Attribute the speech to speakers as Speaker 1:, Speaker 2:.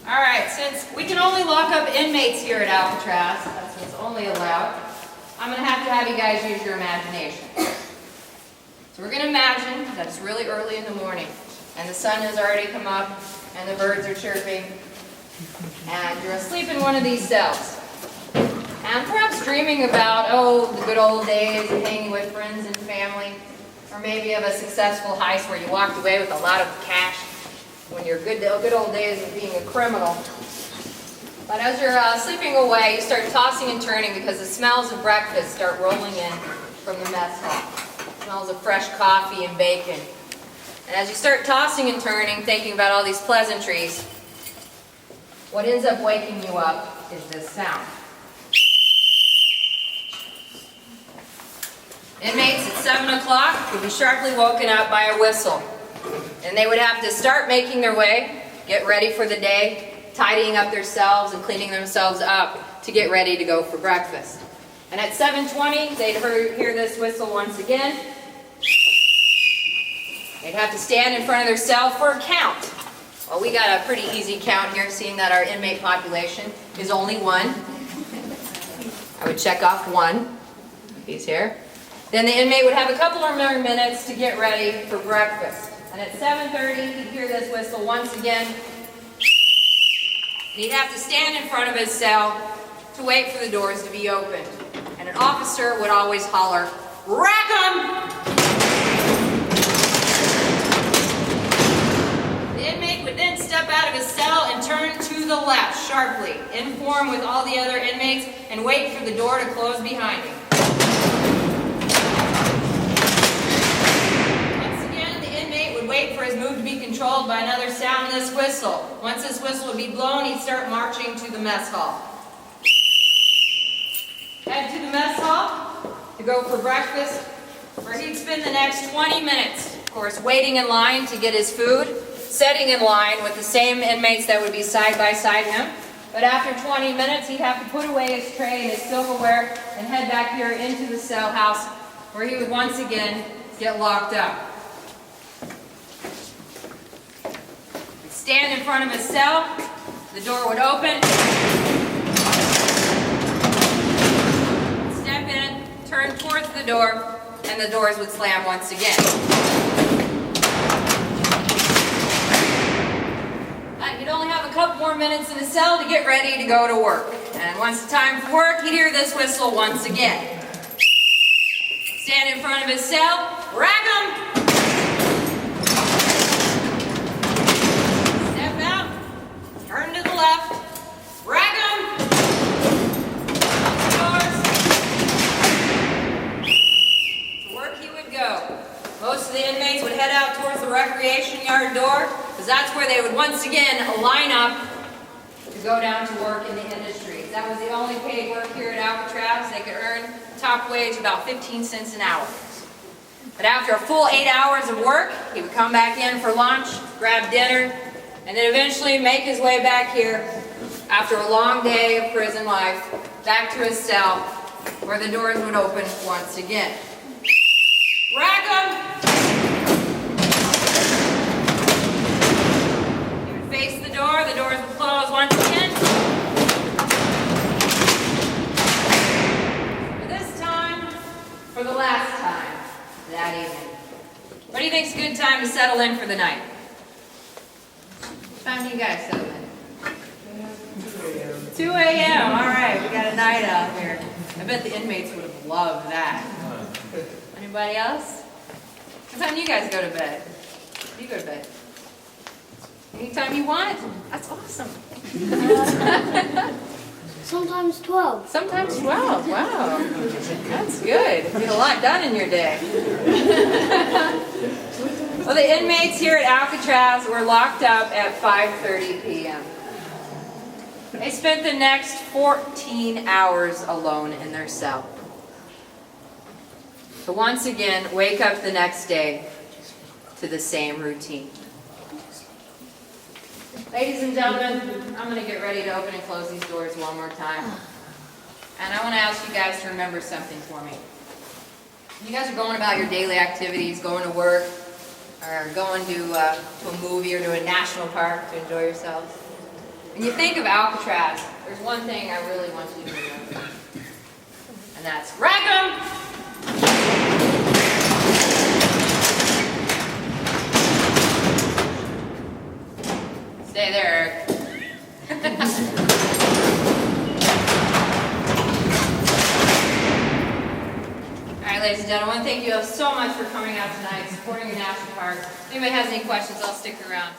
Speaker 1: All right, since we can only lock up inmates here at Alcatraz, that's what's only allowed, I'm going to have you guys use your imagination. So we're going to imagine that it's really early in the morning, and the sun has already come up, and the birds are chirping, and you're asleep in one of these cells. And perhaps dreaming about, the good old days of hanging with friends and family, or maybe of a successful heist where you walked away with a lot of cash when your good old days of being a criminal. But as you're sleeping away, you start tossing and turning because the smells of breakfast start rolling in from the mess hall. Smells of fresh coffee and bacon. And as you start tossing and turning, thinking about all these pleasantries, what ends up waking you up is this sound. Inmates at 7 o'clock would be sharply woken up by a whistle. And they would have to start making their way, get ready for the day, tidying up themselves and cleaning themselves up to get ready to go for breakfast. And at 7:20, they'd hear this whistle once again. They'd have to stand in front of their cell for a count. Well, we got a pretty easy count here, seeing that our inmate population is only one. I would check off one. He's here. Then the inmate would have a couple more minutes to get ready for breakfast. And at 7:30, he'd hear this whistle once again. And he'd have to stand in front of his cell to wait for the doors to be opened. And an officer would always holler, "Rack 'em!" The inmate would then step out of his cell and turn to the left sharply, in form with all the other inmates, and wait for the door to close behind him. Wait for his move to be controlled by another soundless whistle. Once this whistle would be blown, he'd start marching to the mess hall. Head to the mess hall to go for breakfast, where he'd spend the next 20 minutes, of course, waiting in line to get his food, sitting in line with the same inmates that would be side by side him. But after 20 minutes, he'd have to put away his tray and his silverware and head back here into the cell house, where he would once again get locked up. Stand in front of his cell, the door would open, step in, turn towards the door, and the doors would slam once again. He'd only have a couple more minutes in the cell to get ready to go to work. And once it's time for work, he'd hear this whistle once again. Stand in front of his cell, rack 'em! Turn to the left, rack 'em! Doors. To work he would go. Most of the inmates would head out towards the recreation yard door, because that's where they would once again line up to go down to work in the industry. That was the only paid work here at Alcatraz. They could earn top wage about 15 cents an hour. But after a full 8 hours of work, he would come back in for lunch, grab dinner, and then eventually make his way back here after a long day of prison life, back to his cell, where the doors would open once again. Rack 'em! He would face the doors would close once again. For this time, for the last time that evening. What do you think's a good time to settle in for the night? What time do you guys settle in? 2 a.m. All right, we got a night out here. I bet the inmates would have loved that. Anybody else? What time do you guys go to bed? When do you go to bed? Anytime you want? That's awesome.
Speaker 2: Sometimes 12.
Speaker 1: Sometimes 12. Wow. That's good. You get a lot done in your day. Well, the inmates here at Alcatraz were locked up at 5:30 p.m. They spent the next 14 hours alone in their cell. To once again wake up the next day to the same routine. Ladies and gentlemen, I'm going to get ready to open and close these doors one more time. And I want to ask you guys to remember something for me. You guys are going about your daily activities, going to work, or going to a movie or to a national park to enjoy yourselves. When you think of Alcatraz, there's one thing I really want you to remember. And that's rack 'em! Stay there, Eric. All right, ladies and gentlemen, thank you so much for coming out tonight, supporting the national park. If anybody has any questions, I'll stick around.